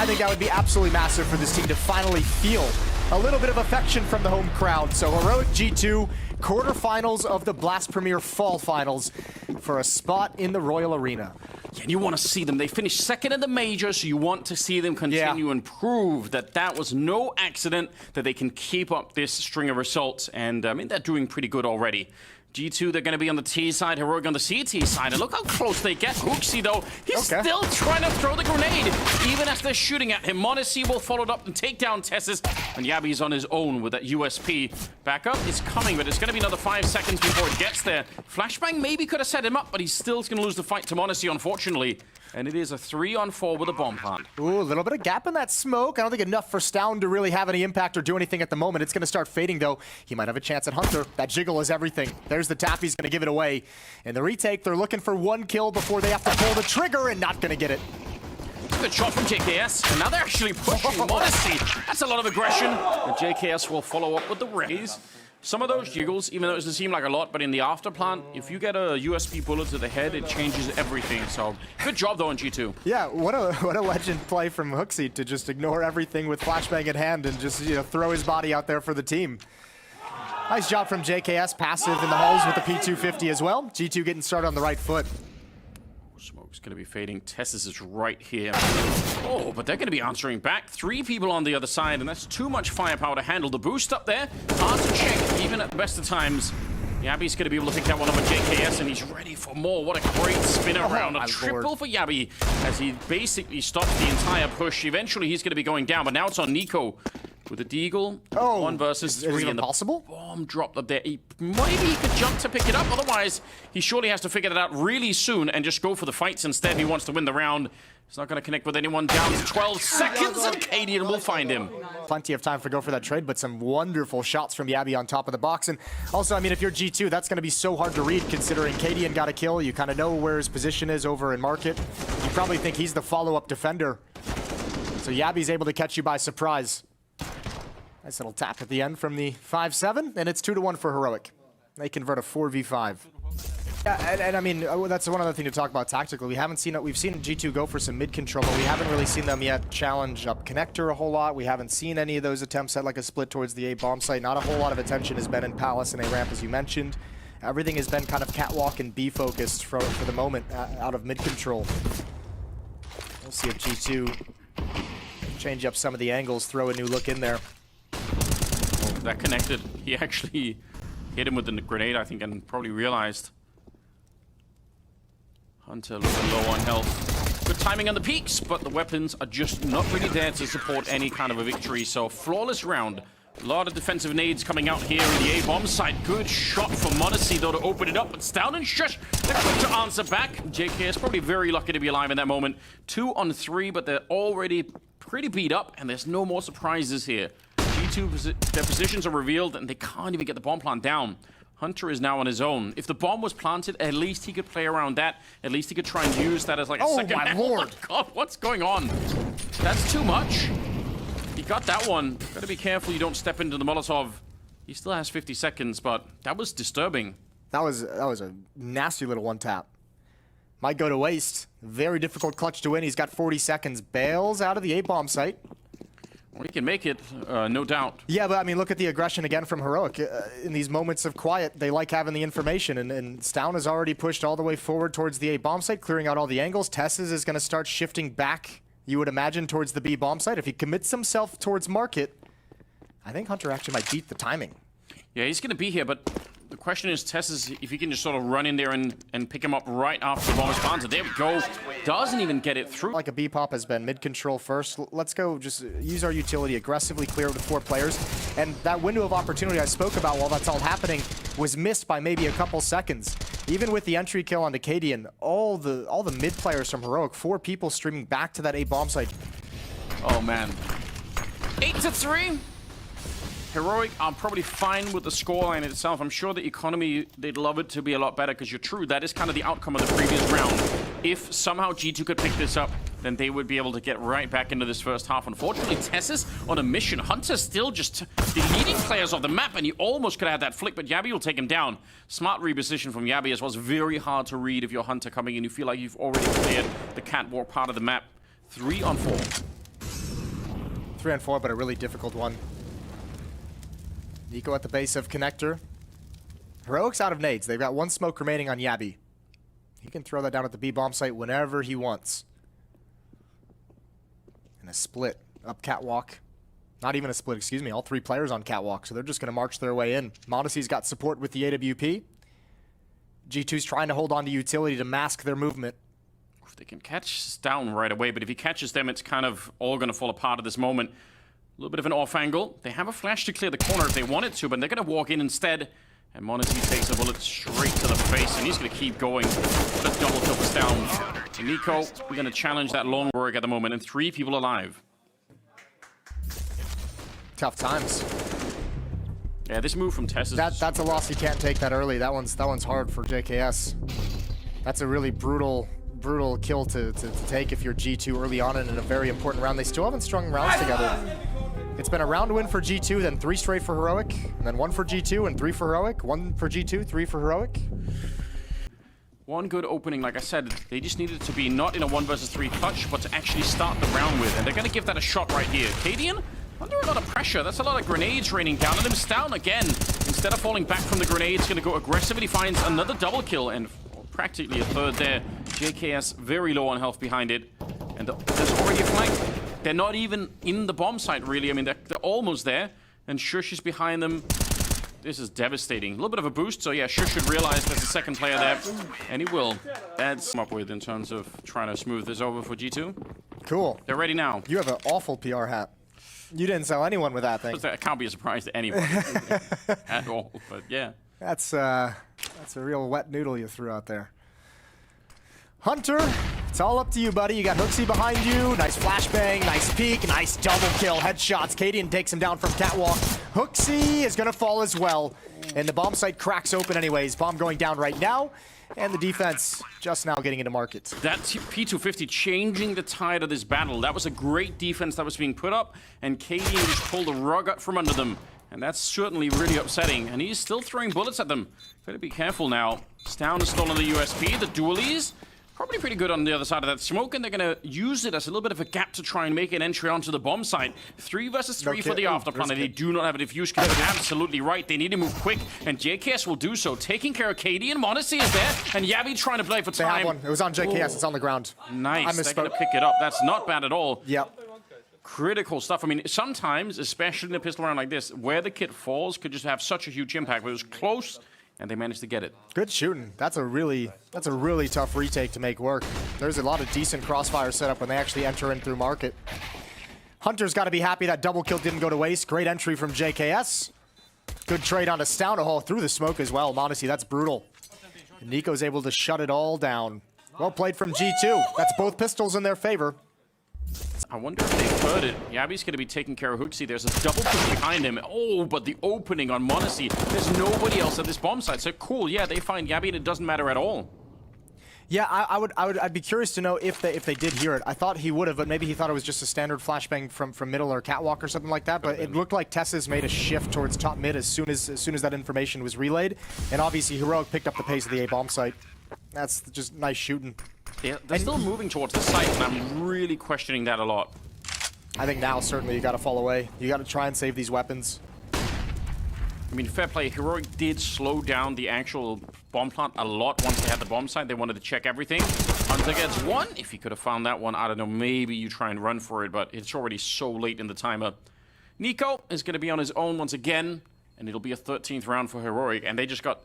I think that would be absolutely massive for this team to finally feel a little bit of affection from the home crowd. So Heroic G2, quarterfinals of the Blast Premier Fall Finals for a spot in the Royal Arena. Yeah, and you want to see them. They finished second in the major, so you want to see them continue and prove that that was no accident, that they can keep up this string of results. And I mean, they're doing pretty good already. G2, they're going to be on the T side, Heroic on the CT side. And look how close they get. hooksy, though, he's still trying to throw the grenade, even as they're shooting at him. mONESY will follow it up and take down Tessus. And Yabi's on his own with that USP. Backup is coming, but it's going to be another 5 seconds before it gets there. Flashbang maybe could have set him up, but he's still going to lose the fight to mONESY, unfortunately. And it is a 3-on-4 with a bomb plant. Ooh, a little bit of gap in that smoke. I don't think enough for Stown to really have any impact or do anything at the moment. It's going to start fading, though. He might have a chance at Hunter. That jiggle is everything. There's the tap. He's going to give it away. In the retake, they're looking for 1 kill before they have to pull the trigger and not going to get it. Good shot from JKS, and now they're actually pushing mONESY. That's a lot of aggression. And JKS will follow up with the raise. Some of those jiggles, even though it doesn't seem like a lot, but in the after plant, if you get a USP bullet to the head, it changes everything. So good job though on G2. Yeah, what a legend play from hooksy to just ignore everything with flashbang in hand and just throw his body out there for the team. Nice job from JKS, passive in the halls with the P250 as well. G2 getting started on the right foot. Smoke's going to be fading. Tessus is right here. Oh, but they're going to be answering back. 3 people on the other side, and that's too much firepower to handle. The boost up there, hard to check, even at the best of times. Yabi's going to be able to pick that one up with JKS, and he's ready for more. What a great spin around. A triple for Yabi as he basically stops the entire push. Eventually, he's going to be going down, but now it's on NiKo. With the Deagle, 1 versus 3, and the bomb dropped up there. Maybe he could jump to pick it up, otherwise he surely has to figure that out really soon and just go for the fights instead. He wants to win the round. He's not going to connect with anyone. Down to 12 seconds, and Cadian will find him. Plenty of time to go for that trade, but some wonderful shots from Yabi on top of the box. And also, I mean, if you're G2, that's going to be so hard to read, considering Cadian got a kill. You kind of know where his position is over in market. You probably think he's the follow-up defender. So Yabi's able to catch you by surprise. Nice little tap at the end from the 5-7, and it's 2-1 for Heroic. They convert a 4v5. Yeah, and I mean, that's one other thing to talk about tactically. We've seen G2 go for some mid control, but we haven't really seen them yet challenge up connector a whole lot. We haven't seen any of those attempts at like a split towards the A bomb site. Not a whole lot of attention has been in Palace and A ramp, as you mentioned. Everything has been kind of catwalk and B focused for the moment out of mid control. We'll see if G2 change up some of the angles, throw a new look in there. That connected. He actually hit him with the grenade, I think, and probably realized. Hunter looking low on health. Good timing on the peaks, but the weapons are just not really there to support any kind of a victory. So flawless round. A lot of defensive nades coming out here in the A-bomb side. Good shot from mONESY, though, to open it up. But Stown and Shush, they're quick to answer back. JK is probably very lucky to be alive in that moment. 2 on 3, but they're already pretty beat up, and there's no more surprises here. G2, their positions are revealed, and they can't even get the bomb plant down. Hunter is now on his own. If the bomb was planted, at least he could play around that. At least he could try and use that as like a second. Oh my lord! Oh God, what's going on? That's too much. He got that one. Gotta be careful you don't step into the Molotov. He still has 50 seconds, but that was disturbing. That was a nasty little one tap. Might go to waste. Very difficult clutch to win. He's got 40 seconds. Bails out of the A-bomb site. We can make it, no doubt. Yeah, but I mean, look at the aggression again from Heroic. In these moments of quiet, they like having the information, and Stown has already pushed all the way forward towards the A bomb site, clearing out all the angles. Tessus is going to start shifting back, you would imagine, towards the B bomb site. If he commits himself towards market, I think Hunter actually might beat the timing. Yeah, he's going to be here, but the question is, Tessus, if he can just sort of run in there and pick him up right after the bomb is planted. There we go. Doesn't even get it through. Like a B pop has been mid control first. Let's go just use our utility, aggressively clear with 4 players. And that window of opportunity I spoke about while that's all happening was missed by maybe a couple seconds. Even with the entry kill on Cadian, all the mid players from Heroic, 4 people streaming back to that A bomb site. Oh man. 8-3. Heroic are probably fine with the scoreline itself. I'm sure the economy, they'd love it to be a lot better, because you're true, that is kind of the outcome of the previous round. If somehow G2 could pick this up, then they would be able to get right back into this first half. Unfortunately, Tessus on a mission. Hunter's still just deleting players off the map, and he almost could have had that flick, but Yabi will take him down. Smart reposition from Yabi as well. It's very hard to read if you're Hunter coming in. You feel like you've already cleared the catwalk part of the map. 3 on 4. 3-on-4, but a really difficult one. NiKo at the base of connector. Heroic's out of nades. They've got one smoke remaining on Yabi. He can throw that down at the B bomb site whenever he wants. And a split up catwalk. Not even a split, excuse me. All three players on catwalk, so they're just going to march their way in. mONESY's got support with the AWP. G2's trying to hold on to utility to mask their movement. If they can catch down right away, but if he catches them, it's kind of all going to fall apart at this moment. A little bit of an off angle. They have a flash to clear the corner if they wanted to, but they're going to walk in instead. And mONESY takes a bullet straight to the face, and he's going to keep going. But a double kill was down. And NiKo, we're going to challenge that long work at the moment, and 3 people alive. Tough times. Yeah, this move from Tess is... That's a loss you can't take that early. That one's hard for JKS. That's a really brutal kill to take if you're G2 early on and in a very important round. They still haven't strung rounds together. It's been a round win for G2, then 3 straight for Heroic, and then 1 for G2 and 3 for Heroic, 1 for G2, 3 for Heroic. One good opening, like I said, they just needed to be not in a 1 versus 3 clutch, but to actually start the round with, and they're going to give that a shot right here. Cadian, under a lot of pressure. That's a lot of grenades raining down on him. Down again. Instead of falling back from the grenades, going to go aggressively, finds another double kill, and practically a third there. JKS very low on health behind it, and there's already a flank. They're not even in the bomb site, really. I mean, they're almost there, and Shush is behind them. This is devastating. A little bit of a boost, so yeah, Shush should realize there's a second player there, and he will. That's come up with in terms of trying to smooth this over for G2. Cool. They're ready now. You have an awful PR hat. You didn't sell anyone with that thing. That can't be a surprise to anyone at all, but yeah. That's a real wet noodle you threw out there. Hunter, it's all up to you, buddy. You got Hooksy behind you. Nice flashbang, nice peek, nice double kill. Headshots. Cadian takes him down from catwalk. Hooksy is going to fall as well. And the bomb site cracks open anyways. Bomb going down right now. And the defense just now getting into market. That P250 changing the tide of this battle. That was a great defense that was being put up. And Cadian just pulled the rug out from under them. And that's certainly really upsetting. And he's still throwing bullets at them. Better be careful now. Stown has stolen the USP. The dualies. Probably pretty good on the other side of that smoke, and they're going to use it as a little bit of a gap to try and make an entry onto the bomb site. 3 versus 3 for the afterplanet. They do not have a diffuse kit. Absolutely right. They need to move quick, and JKS will do so. Taking care of KD, and mONESY is there, and Yabi trying to play for time. They have one. It was on JKS. It's on the ground. Nice. They're going to pick it up. That's not bad at all. Yep. Critical stuff. I mean, sometimes, especially in a pistol round like this, where the kit falls could just have such a huge impact, but it was close. And they managed to get it. Good shooting. That's a really tough retake to make work. There's a lot of decent crossfire setup when they actually enter in through market. Hunter's got to be happy that double kill didn't go to waste. Great entry from JKS. Good trade on a Stown to haul through the smoke as well. mONESY, that's brutal. And NiKo's able to shut it all down. Well played from G2. That's both pistols in their favor. I wonder if they've heard it. Yabi's going to be taking care of Hooksy. There's a double push behind him. Oh, but the opening on mONESY. There's nobody else at this bomb site. So cool, yeah, they find Yabi and it doesn't matter at all. Yeah, I'd be curious to know if they did hear it. I thought he would have, but maybe he thought it was just a standard flashbang from middle or catwalk or something like that. But it looked like Tessa's made a shift towards top mid as soon as that information was relayed. And obviously Heroic picked up the pace of the A bomb site. That's just nice shooting. Yeah, they're still moving towards the site, and I'm really questioning that a lot. I think now, certainly, you got to fall away. You got to try and save these weapons. I mean, fair play. Heroic did slow down the actual bomb plant a lot once they had the bomb site. They wanted to check everything. Hunter gets one. If he could have found that one, I don't know, maybe you try and run for it, but it's already so late in the timer. NiKo is going to be on his own once again, and it'll be a 13th round for Heroic, and they just got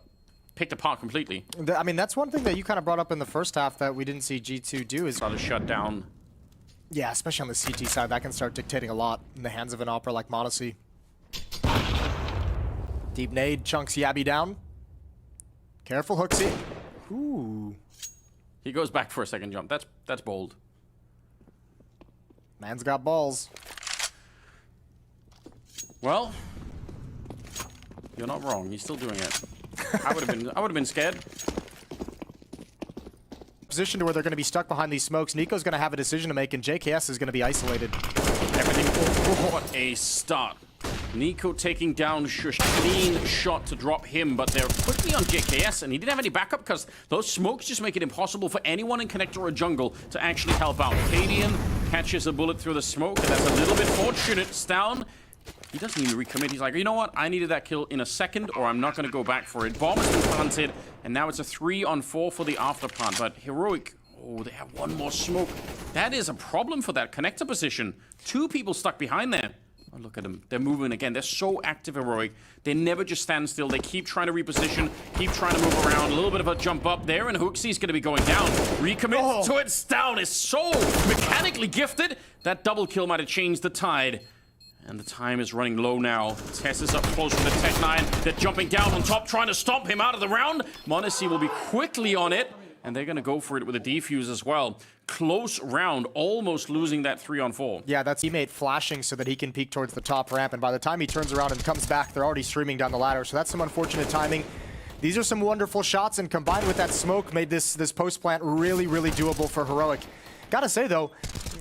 picked apart completely. I mean, that's one thing that you kind of brought up in the first half that we didn't see G2 do is... Started to shut down. Yeah, especially on the CT side. That can start dictating a lot in the hands of an opera like mONESY. Deep nade chunks Yabi down. Careful, Hooksy. Ooh. He goes back for a second jump. That's bold. Man's got balls. Well, you're not wrong. He's still doing it. I would have been scared. Position to where they're going to be stuck behind these smokes. NiKo's going to have a decision to make, and JKS is going to be isolated. Everything. Oh, what a start. NiKo taking down Shush. Clean shot to drop him, but they're quickly on JKS, and he didn't have any backup because those smokes just make it impossible for anyone in connector or jungle to actually help out. Cadian catches a bullet through the smoke, and that's a little bit fortunate. Down. He doesn't even recommit. He's like, you know what? I needed that kill in a second, or I'm not going to go back for it. Bomb has been planted, and now it's a 3-on-4 for the after plant. But Heroic, oh, they have one more smoke. That is a problem for that connector position. 2 people stuck behind there. Oh, look at them. They're moving again. They're so active, Heroic. They never just stand still. They keep trying to reposition, keep trying to move around. A little bit of a jump up there, and Hooksy's going to be going down. Recommit to it. Down is so mechanically gifted. That double kill might have changed the tide. And the time is running low now. Tess is up close with the Tech 9. They're jumping down on top, trying to stomp him out of the round. mONESY will be quickly on it, and they're going to go for it with a defuse as well. Close round, almost losing that 3-on-4. Yeah, that's teammate flashing so that he can peek towards the top ramp, and by the time he turns around and comes back, they're already streaming down the ladder, so that's some unfortunate timing. These are some wonderful shots, and combined with that smoke, made this post plant really, really doable for Heroic. Gotta say, though,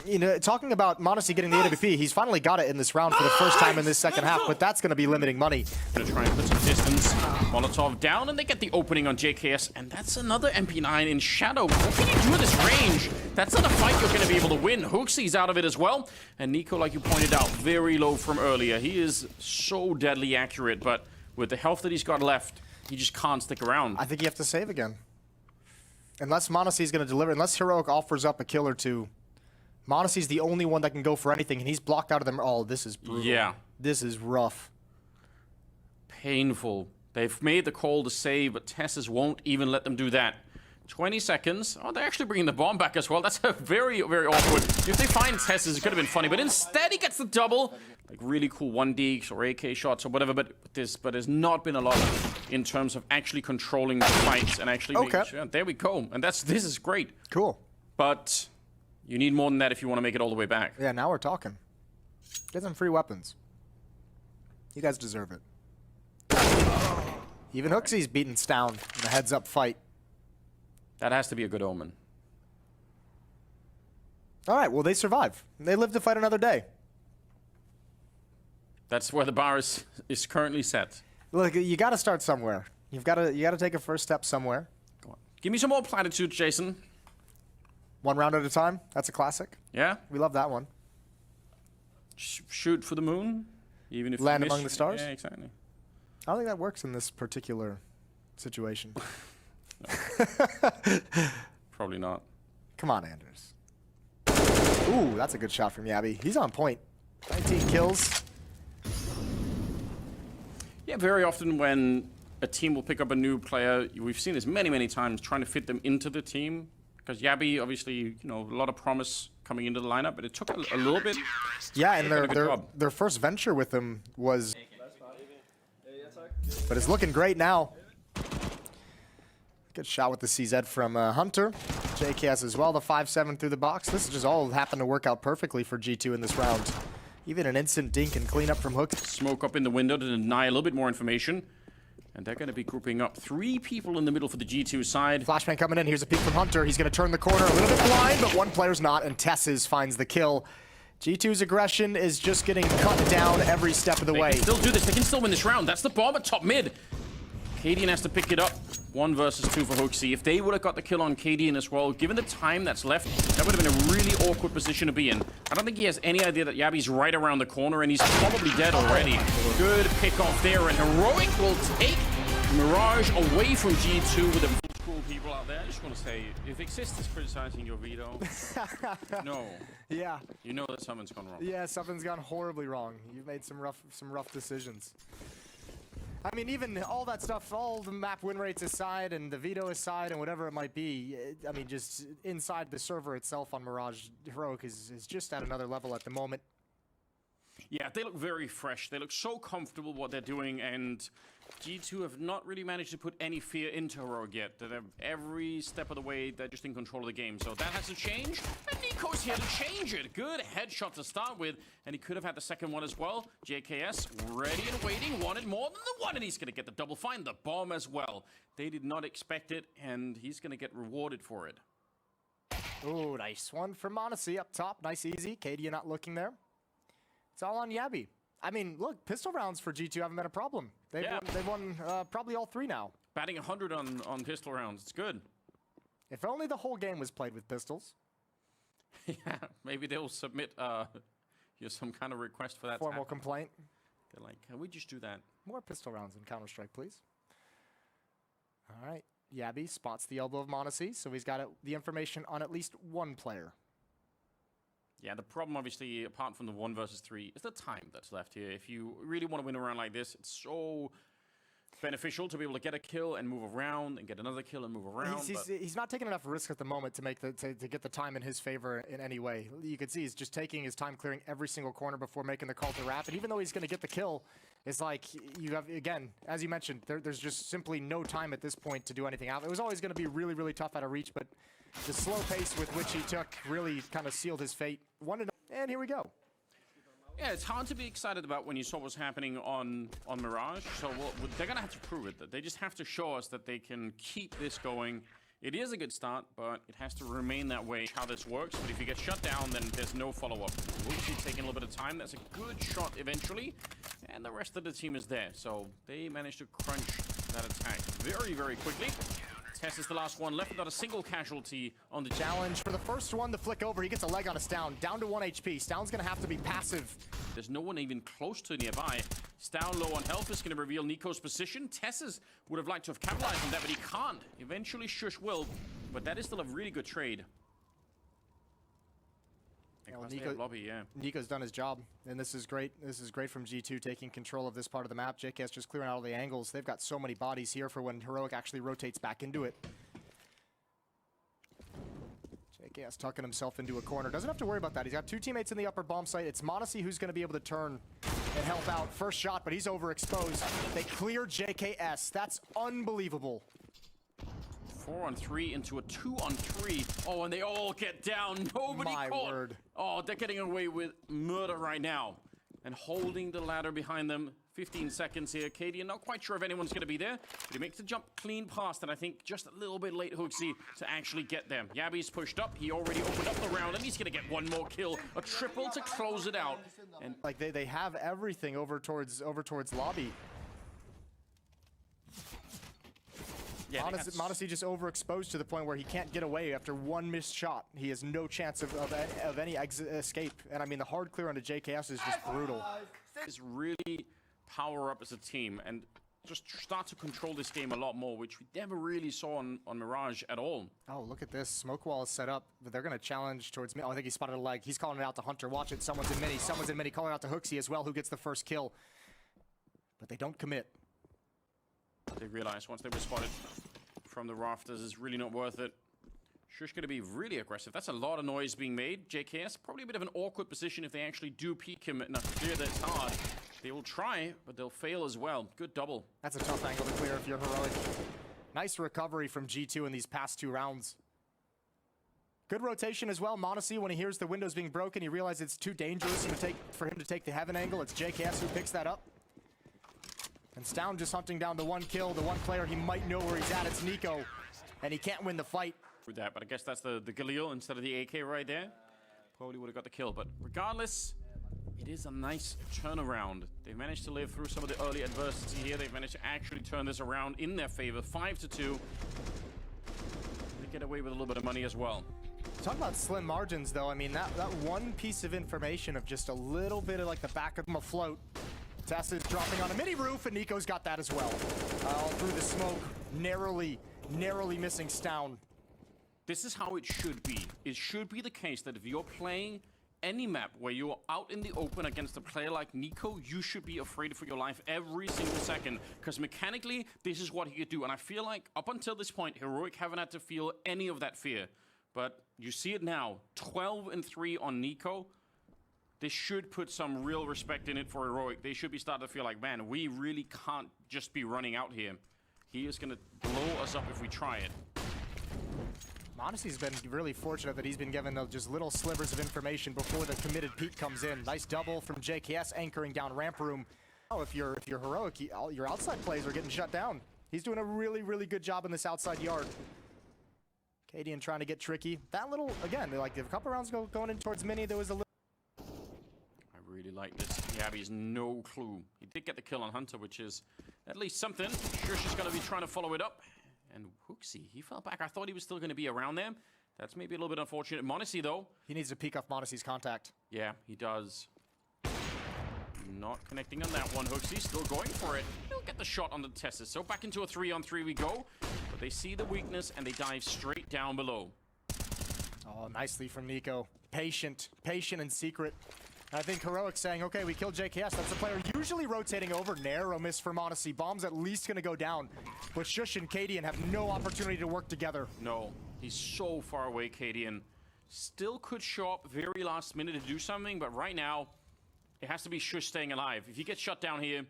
you know, talking about mONESY getting the AWP, he's finally got it in this round for the first time in this second half, but that's going to be limiting money. Gonna try and put some distance. Molotov down, and they get the opening on JKS, and that's another MP9 in shadow. What can you do at this range? That's not a fight you're going to be able to win. Hooksy's out of it as well, and NiKo, like you pointed out, very low from earlier. He is so deadly accurate, but with the health that he's got left, he just can't stick around. I think you have to save again. Unless mONESY's going to deliver, unless Heroic offers up a kill or two, mONESY's the only one that can go for anything, and he's blocked out of them. Oh, this is brutal. Yeah. This is rough. Painful. They've made the call to save, but Tesses won't even let them do that. 20 seconds. Oh, they're actually bringing the bomb back as well. That's a very, very awkward. If they find Tesses, it could have been funny, but instead he gets the double. Like really cool 1D or AK shots or whatever, but there's not been a lot in terms of actually controlling the fights and actually making sure. There we go. And this is great. Cool. But you need more than that if you want to make it all the way back. Yeah, now we're talking. Get some free weapons. You guys deserve it. Even Hooksy's beaten down in a heads-up fight. That has to be a good omen. All right, well, they survive. They live to fight another day. That's where the bar is currently set. Look, you got to start somewhere. You got to take a first step somewhere. Go on. Give me some more platitudes, Jason. One round at a time. That's a classic. Yeah? We love that one. Shoot for the moon, even if land you miss. among the stars. Yeah, exactly. I don't think that works in this particular situation. Probably not. Come on, Anders. Ooh, that's a good shot from Yabby. He's on point. 19 kills. Yeah, very often when a team will pick up a new player, we've seen this many, many times, trying to fit them into the team. Because Yabby, obviously, you know, a lot of promise coming into the lineup, but it took a little bit. Yeah, and their first venture with him was... But it's looking great now. Good shot with the CZ from Hunter. JKS as well, the 5-7 through the box. This just all happened to work out perfectly for G2 in this round. Even an instant dink and clean up from Hook. Smoke up in the window to deny a little bit more information. And they're going to be grouping up 3 people in the middle for the G2 side. Flashbang coming in. Here's a peek from Hunter. He's going to turn the corner. A little bit blind, but one player's not, and Tesses finds the kill. G2's aggression is just getting cut down every step of the way. They can still do this. They can still win this round. That's the bomb at top mid. Cadian has to pick it up. 1 versus 2 for Hooksy. If they would have got the kill on Cadian as well, given the time that's left, that would have been a really awkward position to be in. I don't think he has any idea that Yabby's right around the corner, and he's probably dead already. Good pick off there, and Heroic will take Mirage away from G2 with the cool people out there. I just want to say, if Exist is criticizing your veto, no. Yeah. You know that something's gone wrong. Yeah, something's gone horribly wrong. You've made some rough decisions. I mean, even all that stuff, all the map win rates aside and the veto aside and whatever it might be, I mean, just inside the server itself on Mirage, Heroic is just at another level at the moment. Yeah, they look very fresh. They look so comfortable what they're doing, and G2 have not really managed to put any fear into Heroic yet. That every step of the way, they're just in control of the game. So that has to change, and NiKo's here to change it. Good headshot to start with, and he could have had the second one as well. JKS ready and waiting, wanted more than the one, and he's going to get the double, find the bomb as well. They did not expect it, and he's going to get rewarded for it. Ooh, nice one from mONESY up top. Nice, easy. Katie not looking there. It's all on Yabby. I mean, look, pistol rounds for G2 haven't been a problem. They've won probably all 3 now. Batting 100 on pistol rounds. It's good. If only the whole game was played with pistols. Yeah, maybe they'll submit some kind of request for that. Formal complaint. They're like, can we just do that? More pistol rounds in Counter-Strike, please. All right. Yabby spots the elbow of mONESY, so he's got the information on at least one player. Yeah, the problem, obviously, apart from the 1 versus 3, is the time that's left here. If you really want to win a round like this, it's so beneficial to be able to get a kill and move around and get another kill and move around. He's not taking enough risk at the moment to make to get the time in his favor in any way. You can see he's just taking his time clearing every single corner before making the call to wrap. And even though he's going to get the kill, it's like you have, again, as you mentioned, there's just simply no time at this point to do anything out. It was always going to be really, really tough out of reach, but the slow pace with which he took really kind of sealed his fate. And here we go. Yeah, it's hard to be excited about when you saw what's happening on Mirage. So they're going to have to prove it. They just have to show us that they can keep this going. It is a good start, but it has to remain that way, how this works. But if you get shut down, then there's no follow-up. Lutzi taking a little bit of time. That's a good shot eventually. And the rest of the team is there. So they managed to crunch that attack very, very quickly. Tess is the last one left, not a single casualty on the challenge. For the first one, the flick over, he gets a leg on a Stown, down to 1 HP. Stown's gonna have to be passive. There's no one even close to nearby. Stown low on health is gonna reveal NiKo's position. Tess's would have liked to have capitalized on that, but he can't. Eventually, Shush will, but that is still a really good trade. Well, NiKo's done his job, and this is great. This is great from G2 taking control of this part of the map. JKS just clearing out all the angles. They've got so many bodies here for when Heroic actually rotates back into it. JKS tucking himself into a corner. Doesn't have to worry about that. He's got 2 teammates in the upper bomb site. It's mONESY who's going to be able to turn and help out. First shot, but he's overexposed. They clear JKS. That's unbelievable. 4-on-3 into a 2-on-3. Oh, and they all get down. Nobody My caught. word. Oh, they're getting away with murder right now. And holding the ladder behind them. 15 seconds here. KD, not quite sure if anyone's going to be there. But he makes the jump clean past, and I think just a little bit late, Hooksy, to actually get them. Yabby's pushed up. He already opened up the round, and he's going to get one more kill. A triple to close it out. And like they have everything over towards lobby. yeah, mONESY just overexposed to the point where he can't get away after one missed shot. He has no chance of any escape. And I mean, the hard clear onto JKS is just brutal. Is really power up as a team and just start to control this game a lot more, which we never really saw on Mirage at all. Oh, look at this. Smoke wall is set up, but they're going to challenge towards me. Oh, I think he spotted a leg. He's calling it out to Hunter. Watch it. Someone's in mini. Someone's in mini. Calling out to Hooksy as well, who gets the first kill. But they don't commit. They realize once they were spotted from the rafters is really not worth it. Shush going to be really aggressive. That's a lot of noise being made. JKS, probably a bit of an awkward position if they actually do peek him enough to clear this hard. They will try, but they'll fail as well. Good double. That's a tough angle to clear if you're Heroic. Nice recovery from G2 in these past 2 rounds. Good rotation as well. mONESY, when he hears the windows being broken, he realizes it's too dangerous for him to take the heaven angle. It's JKS who picks that up. And Stown just hunting down the 1 kill, the 1 player he might know where he's at. It's NiKo, and he can't win the fight. With that, but I guess that's the Galil instead of the AK right there. Probably would have got the kill, but regardless, it is a nice turnaround. They've managed to live through some of the early adversity here. They've managed to actually turn this around in their favor, 5-2. They get away with a little bit of money as well. Talk about slim margins, though. I mean, that one piece of information of just a little bit of like the back of them afloat. Tess is dropping on a mini roof, and NiKo's got that as well. All through the smoke, narrowly missing Stown. This is how it should be. It should be the case that if you're playing any map where you're out in the open against a player like NiKo, you should be afraid for your life every single second. Because mechanically, this is what he could do. And I feel like up until this point, Heroic haven't had to feel any of that fear. But you see it now, 12-3 on NiKo. This should put some real respect in it for Heroic. They should be starting to feel like, man, we really can't just be running out here. He is going to blow us up if we try it. mONESY's been really fortunate that he's been given just little slivers of information before the committed peek comes in. Nice double from JKS anchoring down ramp room. Oh, if you're Heroic, your outside plays are getting shut down. He's doing a really good job in this outside yard. Cadian trying to get tricky. That little, again, like a couple rounds going in towards mini, there was a little... I really like this. Yabby's no clue. He did get the kill on Hunter, which is at least something. Shush is going to be trying to follow it up. And Hooksy, he fell back. I thought he was still going to be around there. That's maybe a little bit unfortunate. mONESY, though. He needs to peek off mONESY's contact. Yeah, he does. Not connecting on that one. Hooksy still going for it. He'll get the shot on the Tessus. So back into a 3-on-3 we go. But they see the weakness and they dive straight down below. Oh, nicely from NiKo. Patient and secret. And I think Heroic saying, okay, we killed JKS. That's the player usually rotating over. Narrow miss for mONESY. Bomb's at least going to go down. But Shush and Cadian have no opportunity to work together. No, he's so far away, Cadian. Still could show up very last minute to do something, but right now, it has to be Shush staying alive. If he gets shut down here,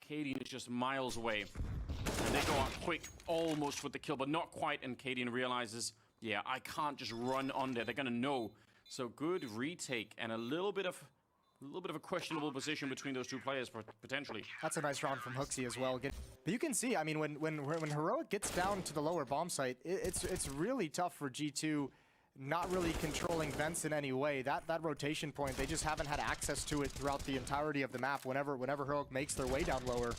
Cadian is just miles away. And they go out quick, almost with the kill, but not quite. And Cadian realizes, yeah, I can't just run on there. They're going to know. So good retake and a little bit of a questionable position between those two players, potentially. That's a nice round from Hooksy as well. But you can see, I mean, when Heroic gets down to the lower bomb site, it's really tough for G2 not really controlling vents in any way. That rotation point, they just haven't had access to it throughout the entirety of the map whenever Heroic makes their way down lower.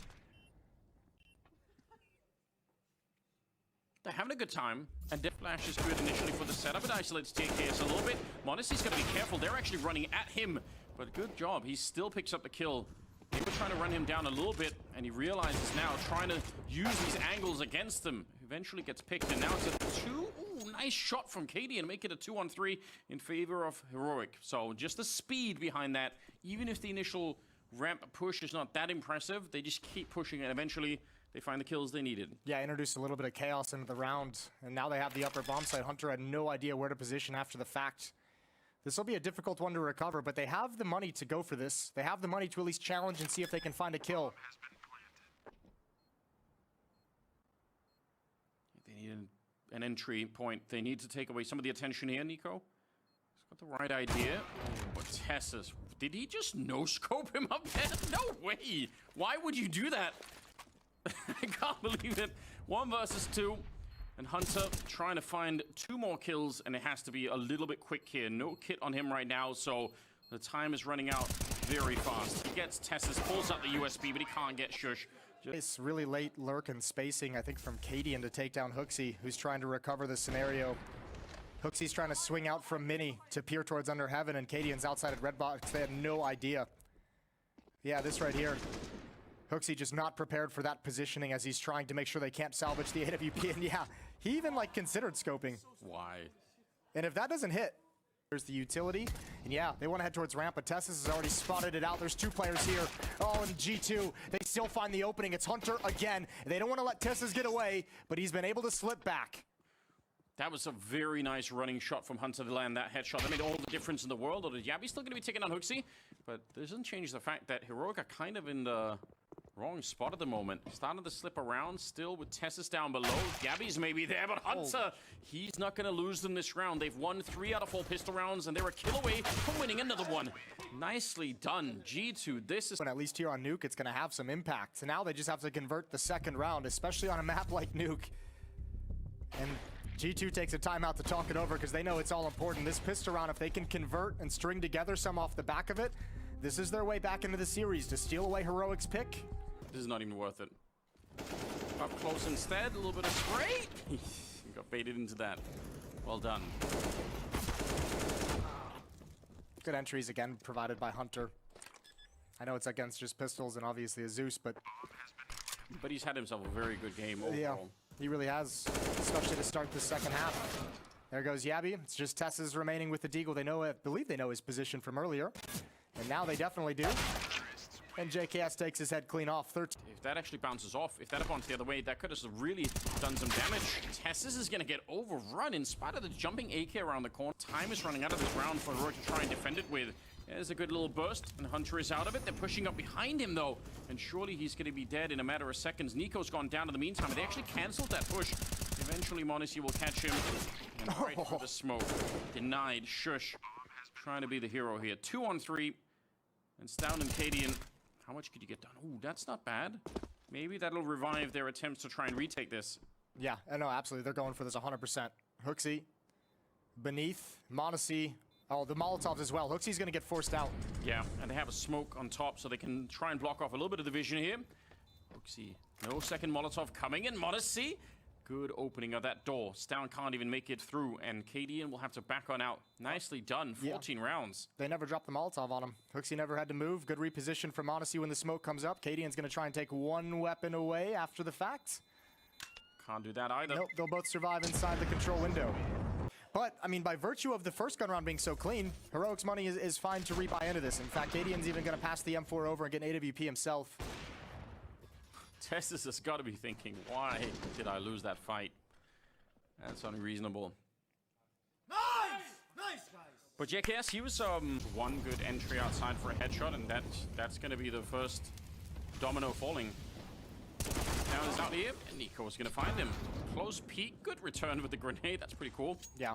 They're having a good time, and Death Flash is good initially for the setup. It isolates TKS a little bit. mONESY's going to be careful. They're actually running at him, but good job. He still picks up the kill. They were trying to run him down a little bit, and he realizes now trying to use these angles against them. Eventually gets picked, and now it's a 2. Ooh, nice shot from Cadian, make it a 2-on-3 in favor of Heroic. So just the speed behind that, even if the initial ramp push is not that impressive, they just keep pushing, and eventually they find the kills they needed. Yeah, introduced a little bit of chaos into the round, and now they have the upper bomb site. Hunter had no idea where to position after the fact. This will be a difficult one to recover, but they have the money to go for this. They have the money to at least challenge and see if they can find a kill. They need an entry point. They need to take away some of the attention here, NiKo. He's got the right idea. But Tessus, did he just no-scope him up there? No way! Why would you do that? I can't believe it. 1 versus 2. And Hunter trying to find 2 more kills, and it has to be a little bit quick here. No kit on him right now, so the time is running out very fast. He gets Tessus, pulls out the USB, but he can't get Shush. It's really late lurk and spacing, I think, from Cadian to take down Hooksy, who's trying to recover the scenario. Hooksy's trying to swing out from Mini to peer towards Under Heaven, and Cadian's outside at Red Box. They had no idea. Yeah, this right here. Hooksy just not prepared for that positioning as he's trying to make sure they can't salvage the AWP. And yeah, he even like considered scoping. Why? And if that doesn't hit, there's the utility. And yeah, they want to head towards ramp, but Tessus has already spotted it out. There's 2 players here. Oh, and G2, they still find the opening. It's Hunter again. They don't want to let Tessus get away, but he's been able to slip back. That was a very nice running shot from Hunter to land that headshot. That made all the difference in the world. Although Yabi's still going to be taking on Hooksy, but it doesn't change the fact that Heroic are kind of in the wrong spot at the moment. Starting to slip around still with Tessus down below. Yabi's maybe there, but Hunter, he's not going to lose them this round. They've won 3 out of 4 pistol rounds, and they're a kill away from winning another one. Nicely done, G2. This is... But at least here on Nuke, it's going to have some impact. So now they just have to convert the second round, especially on a map like Nuke. And G2 takes a timeout to talk it over because they know it's all important. This pistol round, if they can convert and string together some off the back of it, this is their way back into the series to steal away Heroic's pick. This is not even worth it. Up close instead, a little bit of spray. He got baited into that. Well done. Good entries again provided by Hunter. I know it's against just pistols and obviously a Zeus, but he's had himself a very good game overall. Yeah, he really has, especially to start the second half. There goes Yabi. It's just Tessus remaining with the Deagle. They know, I believe they know his position from earlier, and now they definitely do. And JKS takes his head clean off. 13. If that actually bounces off, if that had gone the other way, that could have really done some damage. Tessus is going to get overrun in spite of the jumping AK around the corner. Time is running out of this round for Heroic to try and defend it with. There's a good little burst, and Hunter is out of it. They're pushing up behind him, though, and surely he's going to be dead in a matter of seconds. NiKo's gone down in the meantime, and they actually canceled that push. Eventually, mONESY will catch him, and right for the smoke. Denied. Shush. Trying to be the hero here. 2-on-3, and Stout and Cadian. How much could you get done? Ooh, that's not bad. Maybe that'll revive their attempts to try and retake this. Yeah, no, absolutely. They're going for this 100%. Hooksy, beneath, mONESY. Oh, the Molotovs as well. Hooksy's going to get forced out. Yeah, and they have a smoke on top, so they can try and block off a little bit of the vision here. Hooksy, no second Molotov coming in. mONESY Good opening of that door. Stown can't even make it through, and KDN will have to back on out. Nicely done. 14 rounds. They never dropped the Molotov on him. Hooksy never had to move. Good reposition from mONESY when the smoke comes up. KDN's going to try and take one weapon away after the fact. Can't do that either. Nope, they'll both survive inside the control window. But, I mean, by virtue of the first gun round being so clean, Heroic's money is fine to rebuy into this. In fact, KDN's even going to pass the M4 over and get an AWP himself. Testis has got to be thinking, why did I lose that fight? That's unreasonable. Nice! Nice, guys! But JKS, he was one good entry outside for a headshot, and that's going to be the first domino falling. Now he's out here, and NiKo is going to find him. Close peek, good return with the grenade. That's pretty cool. Yeah,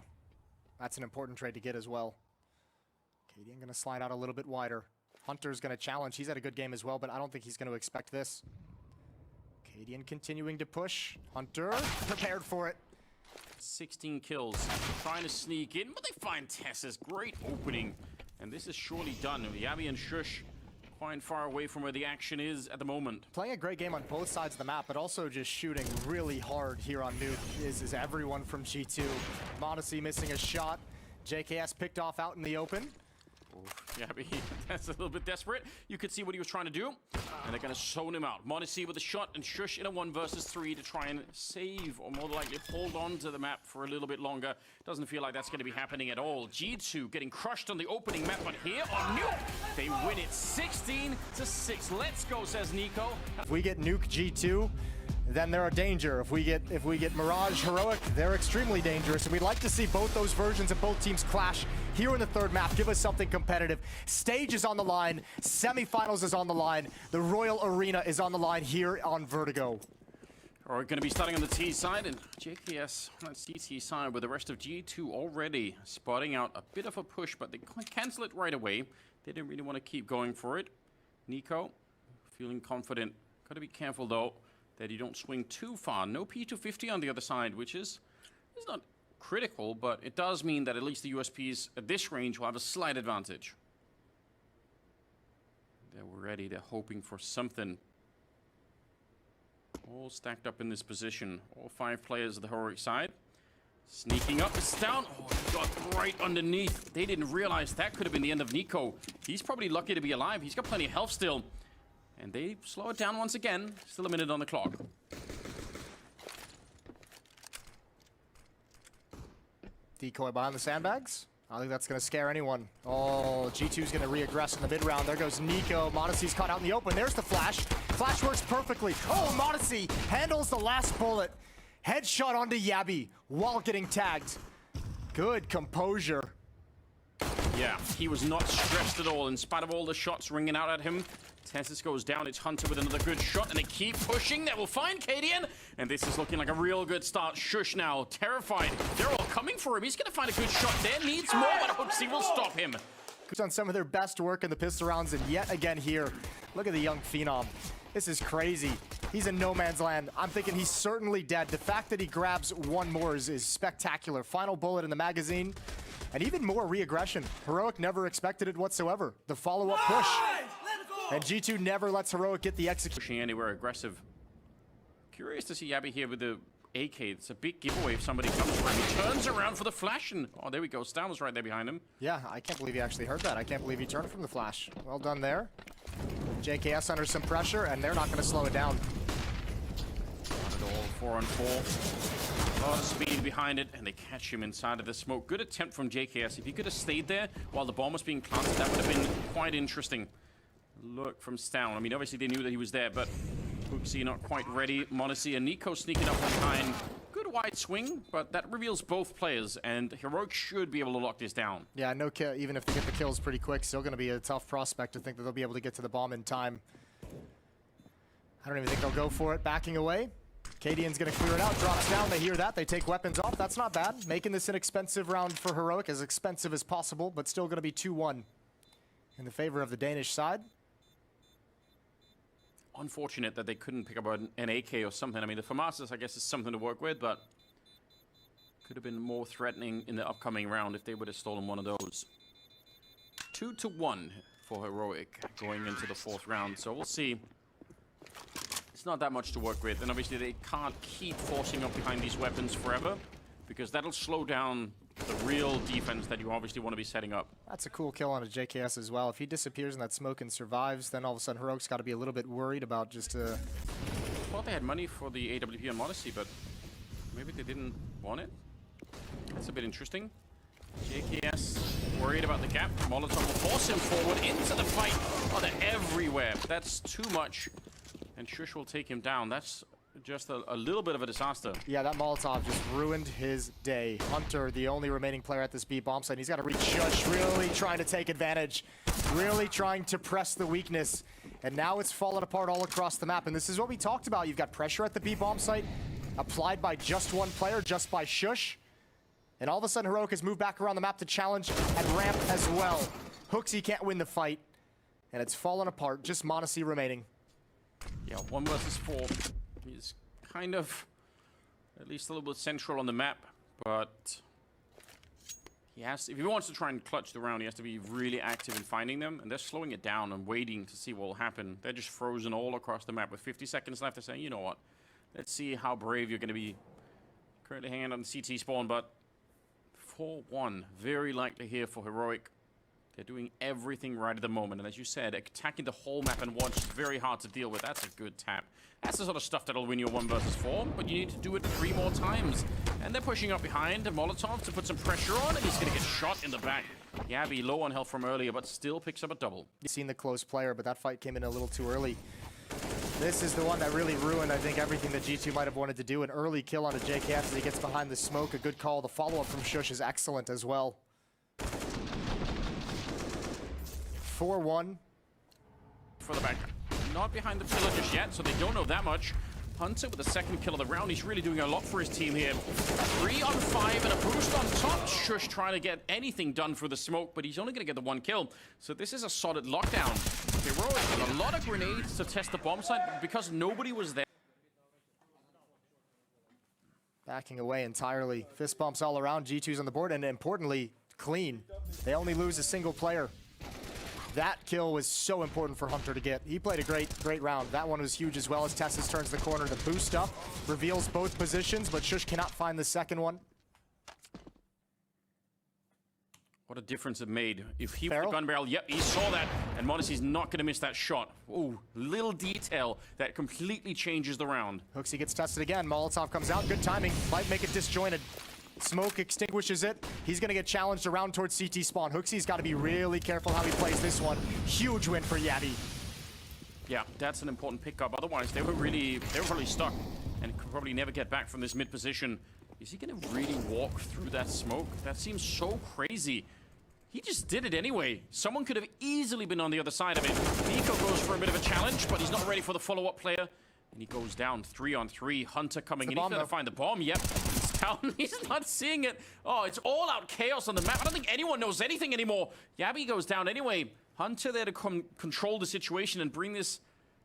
that's an important trade to get as well. KDN going to slide out a little bit wider. Hunter's going to challenge. He's had a good game as well, but I don't think he's going to expect this. KDN continuing to push. Hunter prepared for it. 16 kills. Trying to sneak in, but they find Tessa's great opening. And this is surely done. Yabi and Shush quite far away from where the action is at the moment. Playing a great game on both sides of the map, but also just shooting really hard here on Nuke is everyone from G2. mONESY missing a shot. JKS picked off out in the open. Yabi, that's a little bit desperate. You could see what he was trying to do. And they're going to zone him out. mONESY with a shot and Shush in a 1 versus 3 to try and save, or more likely hold on to the map for a little bit longer. Doesn't feel like that's going to be happening at all. G2 getting crushed on the opening map, but here on Nuke, they win it 16-6. Let's go, says NiKo. If we get Nuke G2, then they're a danger. If we get Mirage Heroic, they're extremely dangerous. And we'd like to see both those versions of both teams clash here in the third map. Give us something competitive. Stage is on the line. Semifinals is on the line. The Royal Arena is on the line here on Vertigo. We're going to be starting on the T side, and JKS on CT side with the rest of G2 already spotting out a bit of a push, but they cancel it right away. They didn't really want to keep going for it. NiKo feeling confident. Got to be careful though that you don't swing too far. No P250 on the other side, which is not critical, but it does mean that at least the USPs at this range will have a slight advantage. They're ready. They're hoping for something. All stacked up in this position. All 5 players of the heroic side. Sneaking up, it's down. Oh, he got right underneath. They didn't realize that could have been the end of NiKo. He's probably lucky to be alive. He's got plenty of health still. And they slow it down once again. Still a minute on the clock. Decoy behind the sandbags. I don't think that's going to scare anyone. Oh, G2's going to re-aggress in the mid round. There goes NiKo. mONESY's caught out in the open. There's the flash. Flash works perfectly. Oh, mONESY handles the last bullet. Headshot onto Yabi while getting tagged. Good composure. Yeah, he was not stressed at all in spite of all the shots ringing out at him. Tessis goes down, it's Hunter with another good shot, and they keep pushing. They will find KDN, and this is looking like a real good start. Shush now, terrified. They're all coming for him. He's going to find a good shot there. Needs more, but Hooksy will stop him. Done some of their best work in the pistol rounds, and yet again here, look at the young phenom. This is crazy. He's in no man's land. I'm thinking he's certainly dead. The fact that he grabs one more is spectacular. Final bullet in the magazine, and even more re-aggression. Heroic never expected it whatsoever. The follow-up push. And G2 never lets Heroic get the execution. Pushing anywhere aggressive. Curious to see Yabi here with the AK. It's a big giveaway if somebody comes for him. He turns around for the flash, and oh, there we go. Stan was right there behind him. Yeah, I can't believe he actually heard that. I can't believe he turned from the flash. Well done there. JKS under some pressure, and they're not going to slow it down. Not at all. 4-on-4. A lot of speed behind it, and they catch him inside of the smoke. Good attempt from JKS. If he could have stayed there while the bomb was being planted, that would have been quite interesting. Look from Stown. I mean, obviously they knew that he was there, but Hooksy not quite ready. mONESY and NiKo sneaking up behind. Good wide swing, but that reveals both players, and Heroic should be able to lock this down. Yeah, no kill. Even if they get the kills pretty quick, still going to be a tough prospect to think that they'll be able to get to the bomb in time. I don't even think they'll go for it. Backing away. KDN's going to clear it out. Drops down. They hear that. They take weapons off. That's not bad. Making this an expensive round for Heroic, as expensive as possible, but still going to be 2-1 in the favor of the Danish side. Unfortunate that they couldn't pick up an AK or something. I mean, the FAMASas, I guess, is something to work with, but could have been more threatening in the upcoming round if they would have stolen one of those. 2-1 for Heroic going into the 4th round. So we'll see it's not that much to work with. And obviously they can't keep forcing up behind these weapons forever, because that'll slow down the real defense that you obviously want to be setting up. That's a cool kill on a JKS as well. If he disappears in that smoke and survives, then all of a sudden Heroic's got to be a little bit worried about just I thought they had money for the AWP on mONESY, but maybe they didn't want it. That's a bit interesting. JKS worried about the gap. Molotov will force him forward into the fight. Oh, they're everywhere. That's too much. And Shush will take him down. That's just a little bit of a disaster. Yeah, that Molotov just ruined his day. Hunter, the only remaining player at this B bomb site. He's got to reach Shush, really trying to take advantage, really trying to press the weakness. And now it's fallen apart all across the map. And this is what we talked about. You've got pressure at the B bomb site, applied by just one player, just by Shush. And all of a sudden, Heroic has moved back around the map to challenge and ramp as well. Hooksy can't win the fight. And it's fallen apart, just mONESY remaining. Yeah, 1 versus 4. He's kind of at least a little bit central on the map, but he has, if he wants to try and clutch the round, he has to be really active in finding them, and they're slowing it down and waiting to see what will happen. They're just frozen all across the map with 50 seconds left. They're saying, you know what, let's see how brave you're going to be. Currently hanging on the CT spawn, but 4-1, very likely here for Heroic. They're doing everything right at the moment, and as you said, attacking the whole map and once is very hard to deal with. That's a good tap. That's the sort of stuff that'll win you a 1 versus 4, but you need to do it 3 more times. And they're pushing up behind Molotov to put some pressure on, and he's going to get shot in the back. Yabby low on health from earlier, but still picks up a double. You've seen the close player, but that fight came in a little too early. This is the one that really ruined, I think, everything that G2 might have wanted to do. An early kill on a JKS as he gets behind the smoke. A good call. The follow-up from Shush is excellent as well. 4-1. For the back. Not behind the pillar just yet, so they don't know that much. Hunter with the second kill of the round. He's really doing a lot for his team here. 3 on 5 and a boost on top. Shush trying to get anything done for the smoke, but he's only going to get the 1 kill. So this is a solid lockdown. Heroic with a lot of grenades to test the bomb site, but because nobody was there. Backing away entirely. Fist bumps all around. G2's on the board, and importantly, clean. They only lose a single player. That kill was so important for Hunter to get. He played a great round. That one was huge as well as Tessus turns the corner. The boost up reveals both positions, but Shush cannot find the second one. What a difference it made. If he was the gun barrel, yep, he saw that, and mONESY's not going to miss that shot. Ooh, little detail that completely changes the round. Hooksy gets tested again. Molotov comes out. Good timing. Might make it disjointed. Smoke extinguishes it. He's going to get challenged around towards CT spawn. Hooksy's got to be really careful how he plays this one. Huge win for Yabby. Yeah, that's an important pickup. Otherwise, they were probably stuck and could probably never get back from this mid position. Is he going to really walk through that smoke? That seems so crazy. He just did it anyway. Someone could have easily been on the other side of it. NiKo goes for a bit of a challenge, but he's not ready for the follow-up player. And he goes down 3 on 3. Hunter coming in. He's going to find the bomb. Yep. He's down. He's not seeing it. Oh, it's all out chaos on the map. I don't think anyone knows anything anymore. Yabby goes down anyway. Hunter there to control the situation and bring this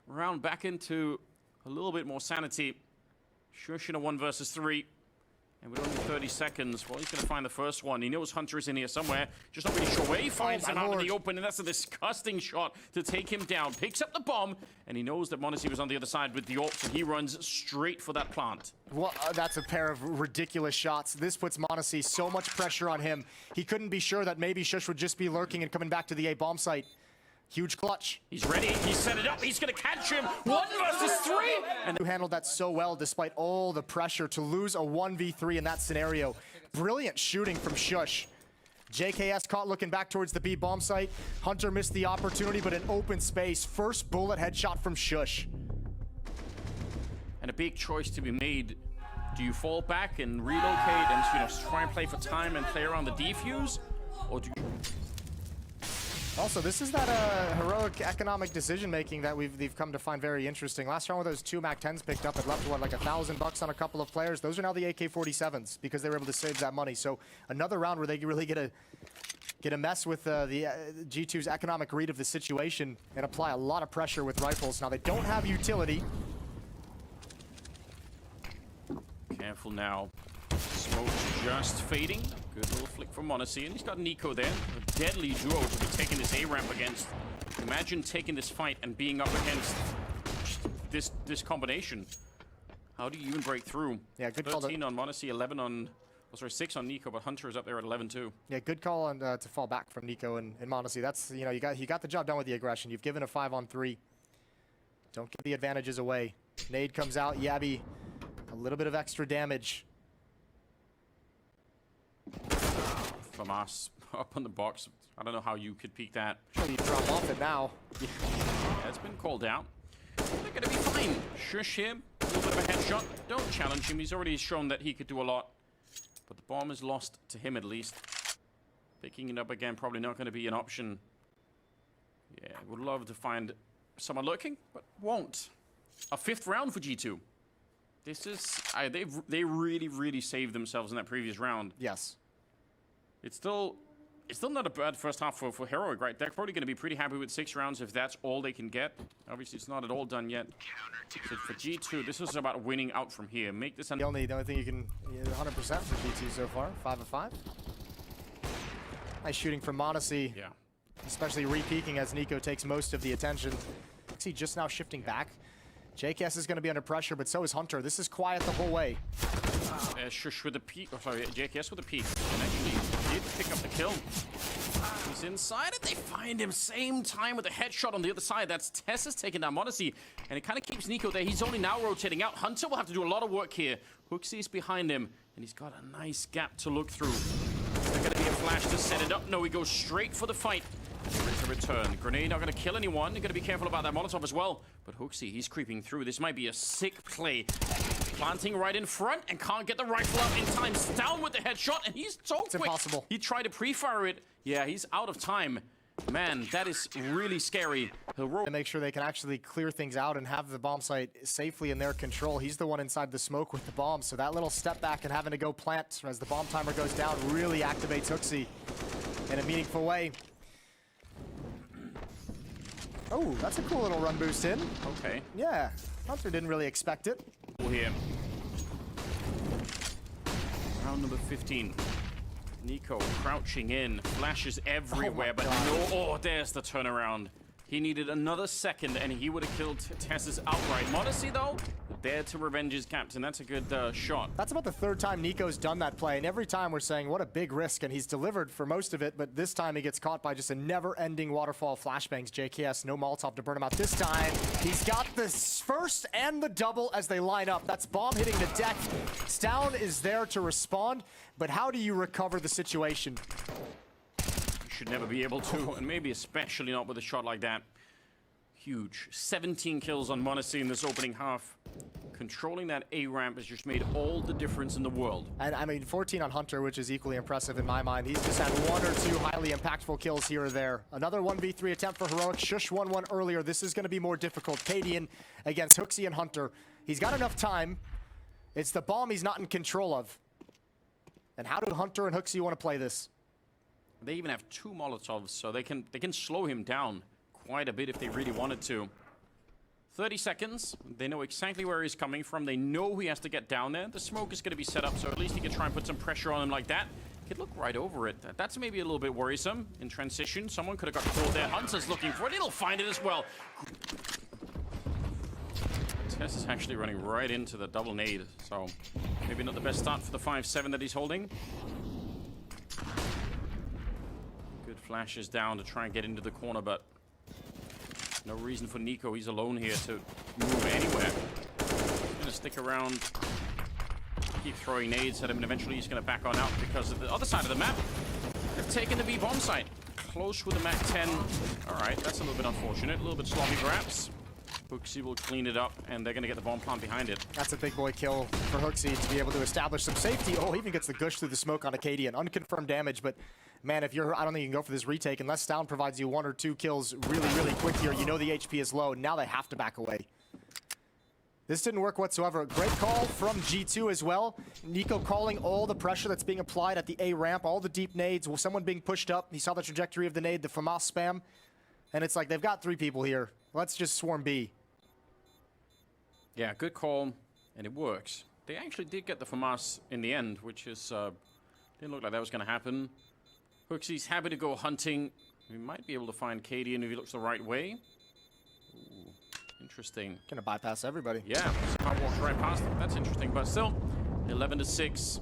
round back into a little bit more sanity. Shush in a 1 versus 3. And with only 30 seconds, well, he's going to find the first one. He knows Hunter is in here somewhere. Just not really sure where he finds him out in the open. And that's a disgusting shot to take him down. Picks up the bomb, and he knows that mONESY was on the other side with the ult, so he runs straight for that plant. Well, that's a pair of ridiculous shots. This puts mONESY so much pressure on him. He couldn't be sure that maybe Shush would just be lurking and coming back to the A bomb site. Huge clutch. He's ready. He set it up. He's going to catch him. 1 versus 3. And you handled that so well despite all the pressure to lose a 1v3 in that scenario. Brilliant shooting from Shush. JKS caught looking back towards the B bomb site. Hunter missed the opportunity, but in open space. First bullet headshot from Shush. And a big choice to be made. Do you fall back and relocate and try and play for time and play around the defuse? Or do you... Also, this is that heroic economic decision-making that we've come to find very interesting. Last round with those 2 MAC-10s picked up, it left, what, like $1,000 on a couple of players. Those are now the AK-47s because they were able to save that money. So another round where they really get a mess with the G2's economic read of the situation and apply a lot of pressure with rifles. Now, they don't have utility. Careful now. Smoke's just fading. Good little flick from mONESY, and he's got NiKo there. A deadly duo to be taking this A ramp against. Imagine taking this fight and being up against this combination. How do you even break through? Yeah, good call. 13 on mONESY, 11 on... Oh, sorry, 6 on NiKo, but Hunter is up there at 11 too. Yeah, good call on to fall back from NiKo and mONESY. That's, you know, you got the job done with the aggression. You've given a 5-on-3. Don't give the advantages away. Nade comes out. Yabby, a little bit of extra damage. FAMAS up on the box. I don't know how you could peek that. Sure, you drop off it now. Yeah, it's been called out. They're gonna be fine. Shush him. A little bit of a headshot. Don't challenge him. He's already shown that he could do a lot. But the bomb is lost to him at least. Picking it up again, probably not going to be an option. Yeah, would love to find someone lurking, but won't. A 5th round for G2. This is... they really saved themselves in that previous round. Yes. It's still not a bad first half for Heroic, right? They're probably going to be pretty happy with 6 rounds if that's all they can get. Obviously, it's not at all done yet. So for G2, this is about winning out from here. Make this... The only thing you can... 100% for G2 so far. 5 of 5. Nice shooting from mONESY. Yeah. Especially re-peeking as NiKo takes most of the attention. See, just now shifting back. JKS is going to be under pressure, but so is Hunter. This is quiet the whole way. Shush with the peek. Oh, sorry, JKS with the peek. And actually did pick up the kill. He's inside and they find him same time with a headshot on the other side. That's Tessa's taking down mONESY. And it kind of keeps NiKo there. He's only now rotating out. Hunter will have to do a lot of work here. HooXi's behind him. And he's got a nice gap to look through. Is there going to be a flash to set it up? No, he goes straight for the fight. There is a return. Grenade not going to kill anyone. You're going to be careful about that Molotov as well. But HooXi, he's creeping through. This might be a sick play. Planting right in front and can't get the rifle up in time. Down with the headshot, and he's so quick. Impossible. He tried to pre-fire it. Yeah, he's out of time. Man, that is really scary. He'll roll. To make sure they can actually clear things out and have the bomb site safely in their control. He's the one inside the smoke with the bomb, so that little step back and having to go plant as the bomb timer goes down really activates HooXi in a meaningful way. Oh, that's a cool little run boost in. Okay. Yeah, Hunter didn't really expect it. Here. Round number 15. NiKo crouching in, flashes everywhere, but no. Oh, there's the turnaround. He needed another second, and he would have killed Tess's outright. mONESY, though, there to revenge his captain. That's a good shot. That's about the 3rd time NiKo's done that play, and every time we're saying, what a big risk, and he's delivered for most of it, but this time he gets caught by just a never-ending waterfall of flashbangs. JKS, no Molotov to burn him out this time. He's got the first and the double as they line up. That's bomb hitting the deck. Stown is there to respond, but how do you recover the situation? Should never be able to, and maybe especially not with a shot like that. Huge. 17 kills on mONESY in this opening half. Controlling that A ramp has just made all the difference in the world. And I mean, 14 on Hunter, which is equally impressive in my mind. He's just had 1 or 2 highly impactful kills here or there. Another 1v3 attempt for Heroic. Shush 1-1 earlier. This is going to be more difficult. Cadian against HooXi and Hunter. He's got enough time. It's the bomb he's not in control of. And how do Hunter and HooXi want to play this? They even have 2 Molotovs, so they can slow him down quite a bit if they really wanted to. 30 seconds. They know exactly where he's coming from. They know he has to get down there. The smoke is going to be set up, so at least he can try and put some pressure on him like that. He could look right over it. That's maybe a little bit worrisome in transition. Someone could have got caught there. Hunter's looking for it. He'll find it as well. Tess is actually running right into the double nade, so maybe not the best start for the 5-7 that he's holding. Good flashes down to try and get into the corner, but no reason for NiKo. He's alone here to move anywhere. He's going to stick around, keep throwing nades at him, and eventually he's going to back on out because of the other side of the map. They've taken the B bomb site. Close with the Mac 10. All right, that's a little bit unfortunate. A little bit sloppy perhaps. HooXi will clean it up, and they're going to get the bomb plant behind it. That's a big boy kill for HooXi to be able to establish some safety. Oh, he even gets the gush through the smoke on Acadian. Unconfirmed damage, but man, if you're, I don't think you can go for this retake unless Stown provides you 1 or 2 kills really quick here. You know the HP is low. Now they have to back away. This didn't work whatsoever. Great call from G2 as well. NiKo calling all the pressure that's being applied at the A ramp, all the deep nades, someone being pushed up. He saw the trajectory of the nade, the FAMAS spam, and it's like they've got 3 people here. Let's just swarm B. Yeah, good call, and it works. They actually did get the FAMAS in the end, which is didn't look like that was going to happen. HooXi's happy to go hunting. We might be able to find Cadian if he looks the right way. Ooh, Interesting. Gonna bypass everybody. Yeah, somehow walked right past them. That's interesting, but still, 11-6.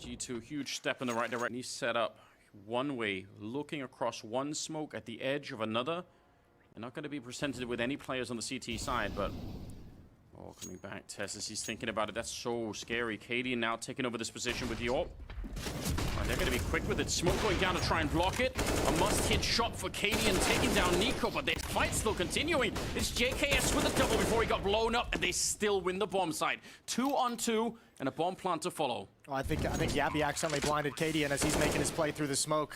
G2, huge step in the right direction. He's set up one way, looking across one smoke at the edge of another. They're not going to be presented with any players on the CT side, but... Oh, coming back, Tess, as he's thinking about it. That's so scary. KD now taking over this position with the AWP. They're going to be quick with it. Smoke going down to try and block it. A must-hit shot for KD and taking down NiKo, but their fight's still continuing. It's JKS with a double before he got blown up, and they still win the bomb side. 2-on-2, and a bomb plant to follow. Oh, I think Yabby accidentally blinded KD, and as he's making his play through the smoke,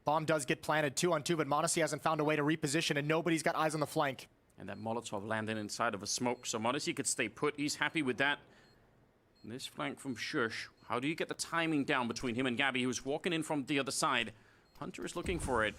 bomb does get planted 2-on-2, but mONESY hasn't found a way to reposition, and nobody's got eyes on the flank. And that Molotov landing inside of a smoke, so mONESY could stay put. He's happy with that. And this flank from Shush. How do you get the timing down between him and Gabby, who's walking in from the other side? Hunter is looking for it,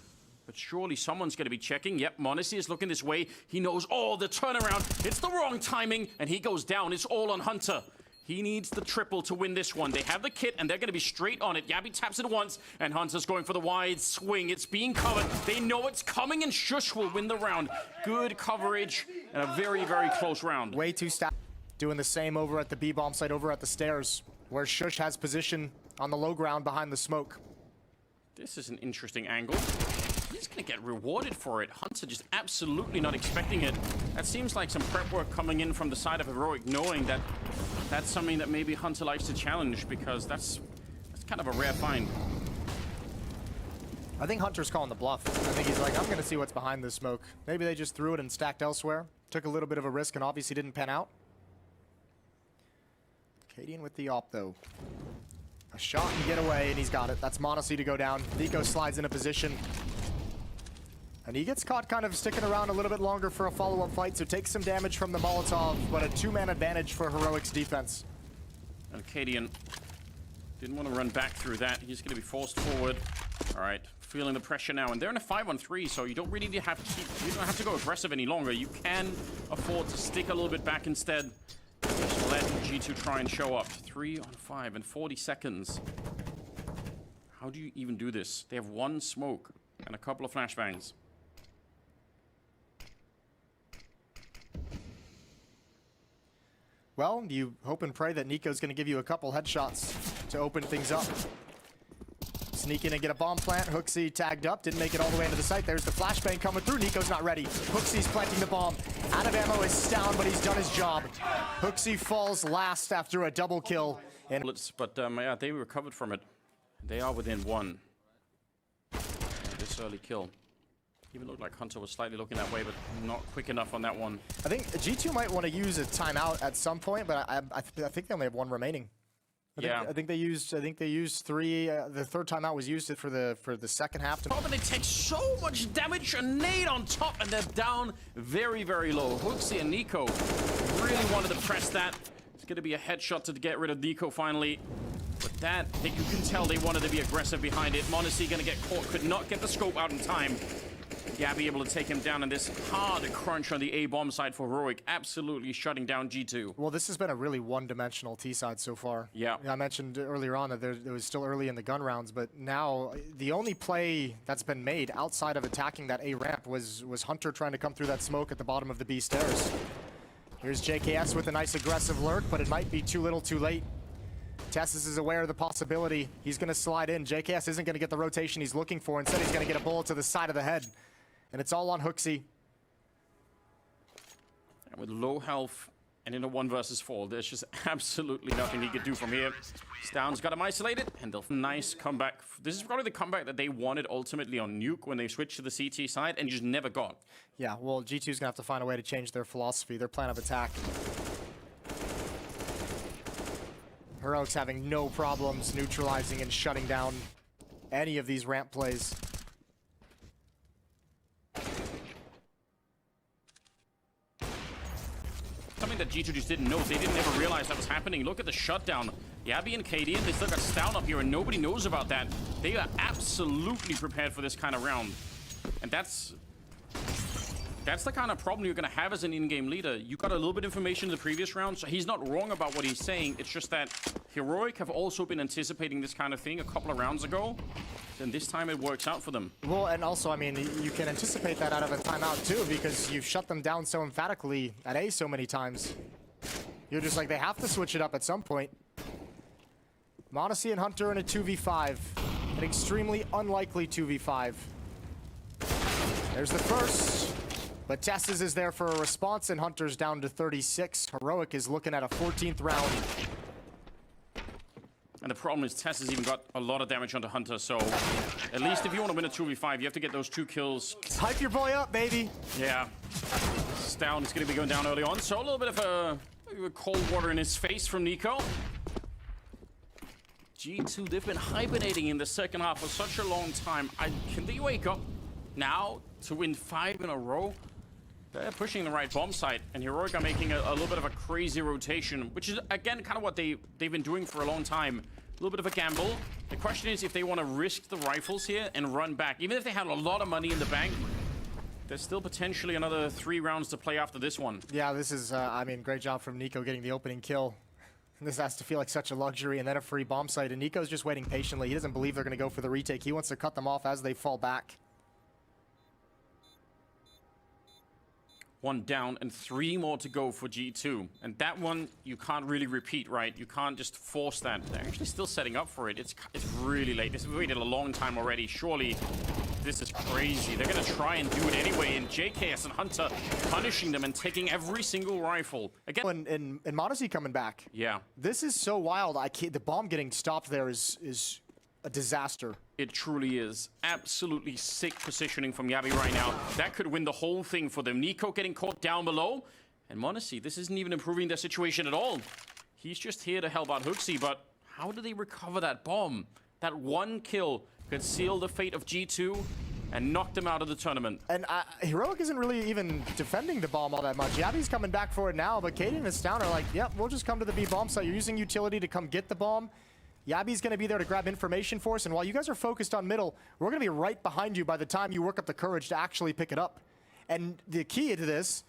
but surely someone's going to be checking. Yep, mONESY is looking this way. He knows, oh, the turnaround. It's the wrong timing, and he goes down. It's all on Hunter. He needs the triple to win this one. They have the kit, and they're going to be straight on it. Yabby taps it once, and Hunter's going for the wide swing. It's being covered. They know it's coming, and Shush will win the round. Good coverage, and a very, very close round. Way too stacked. Doing the same over at the B-bomb site, over at the stairs, where Shush has position on the low ground behind the smoke. This is an interesting angle. He's going to get rewarded for it. Hunter just absolutely not expecting it. That seems like some prep work coming in from the side of Heroic, knowing that that's something that maybe Hunter likes to challenge, because that's kind of a rare find. I think Hunter's calling the bluff. I think he's like, I'm going to see what's behind this smoke. Maybe they just threw it and stacked elsewhere. Took a little bit of a risk and obviously didn't pan out. Cadian with the AWP, though. A shot and get away, and he's got it. That's mONESY to go down. NiKo slides into position. And he gets caught kind of sticking around a little bit longer for a follow-up fight, so takes some damage from the Molotov, but a two-man advantage for Heroic's defense. And Cadian didn't want to run back through that. He's going to be forced forward. All right, feeling the pressure now, and they're in a 5-on-3, so you don't really have to you don't have to go aggressive any longer. You can afford to stick a little bit back instead. Just let G2 try and show up. 3-on-5 in 40 seconds. How do you even do this? They have one smoke and a couple of flashbangs. Well, you hope and pray that NiKo's going to give you a couple headshots to open things up. Sneak in and get a bomb plant. HooXi tagged up, didn't make it all the way into the site. There's the flashbang coming through. NiKo's not ready. HooXi's planting the bomb. Out of ammo is down, but he's done his job. HooXi falls last after a double kill. And But yeah, they recovered from it. They are within one. This early kill. Even looked like Hunter was slightly looking that way, but not quick enough on that one. I think G2 might want to use a timeout at some point, but I think they only have one remaining. I think they used three. The third timeout was used for the second half. But they take so much damage. A nade on top, and they're down very, very low. HooXi and NiKo really wanted to press that. It's going to be a headshot to get rid of NiKo finally. But that, you can tell they wanted to be aggressive behind it. mONESY going to get caught, could not get the scope out in time. Gabby able to take him down, and this hard crunch on the A-bomb side for Heroic, absolutely shutting down G2. Well, this has been a really one-dimensional T side so far. Yeah. I mentioned earlier on that it was still early in the gun rounds, but now the only play that's been made outside of attacking that A ramp was Hunter trying to come through that smoke at the bottom of the B stairs. Here's JKS with a nice aggressive lurk, but it might be too little too late. Tessus is aware of the possibility. He's going to slide in. JKS isn't going to get the rotation he's looking for. Instead, he's going to get a bullet to the side of the head. And it's all on HooXi. And with low health and in a 1 versus 4, there's just absolutely nothing he could do from here. Stown's got him isolated, and they'll nice comeback. This is probably the comeback that they wanted ultimately on Nuke when they switched to the CT side and just never got. Yeah, well, G2's going to have to find a way to change their philosophy, their plan of attack. Heroic's having no problems neutralizing and shutting down any of these ramp plays. Something that G2 just didn't know. They didn't ever realize that was happening. Look at the shutdown. Yabby and KD, they still got Stown up here, and nobody knows about that. They are absolutely prepared for this kind of round. And that's the kind of problem you're going to have as an in-game leader. You got a little bit of information in the previous round, so he's not wrong about what he's saying. It's just that Heroic have also been anticipating this kind of thing a couple of rounds ago. and this time it works out for them. Well, and also, I mean, you can anticipate that out of a timeout too, because you've shut them down so emphatically at A so many times. You're just like, they have to switch it up at some point. mONESY and Hunter in a 2v5. An extremely unlikely 2v5. There's the first. But Tesses is there for a response, and Hunter's down to 36. Heroic is looking at a 14th round. And the problem is Tess has even got a lot of damage onto Hunter, so at least if you want to win a 2v5, you have to get those 2 kills. Hype your boy up, baby. Yeah. Down is going to be going down early on, so a little bit of a cold water in his face from NiKo. G2, they've been hibernating in the second half for such a long time. Can they wake up now to win 5 in a row? They're pushing the right bomb site, and Heroic are making a little bit of a crazy rotation, which is, again, kind of what they've been doing for a long time. A little bit of a gamble. The question is if they want to risk the rifles here and run back. Even if they had a lot of money in the bank, there's still potentially another 3 rounds to play after this one. Yeah, this is, I mean, great job from NiKo getting the opening kill. This has to feel like such a luxury, and then a free bomb site, and NiKo's just waiting patiently. He doesn't believe they're going to go for the retake. He wants to cut them off as they fall back. 1 down and 3 more to go for G2. And that one, you can't really repeat, right? You can't just force that. They're actually still setting up for it. It's really late. We've waited a long time already. Surely, this is crazy. They're going to try and do it anyway. And JKS and Hunter punishing them and taking every single rifle. Again, And mONESY coming back. yeah. This is so wild. The bomb getting stopped there is a disaster. It truly is. Absolutely sick positioning from YABI right now. That could win the whole thing for them. NiKo getting caught down below. And mONESY, this isn't even improving their situation at all. He's just here to help out HooXi, but how do they recover that bomb? That 1 kill could seal the fate of G2 and knock them out of the tournament. And Heroic isn't really even defending the bomb all that much. Yabi's coming back for it now, but Katie and Astound are like, yep, we'll just come to the B bomb site. You're using utility to come get the bomb. Yabi's going to be there to grab information for us, and while you guys are focused on middle, we're going to be right behind you by the time you work up the courage to actually pick it up. And the key to this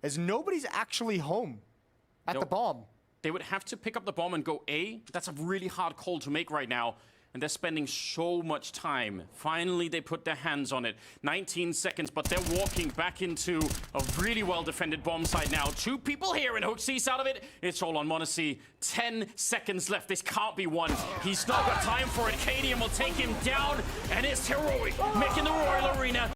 is nobody's actually home at the bomb. They would have to pick up the bomb and go A. That's a really hard call to make right now. And they're spending so much time. Finally, they put their hands on it. 19 seconds, but they're walking back into a really well-defended bomb site now. 2 people here, and HooXi's out of it. It's all on mONESY. 10 seconds left. This can't be one. He's not got time for it. Cadian will take him down, and it's Heroic making the Royal Arena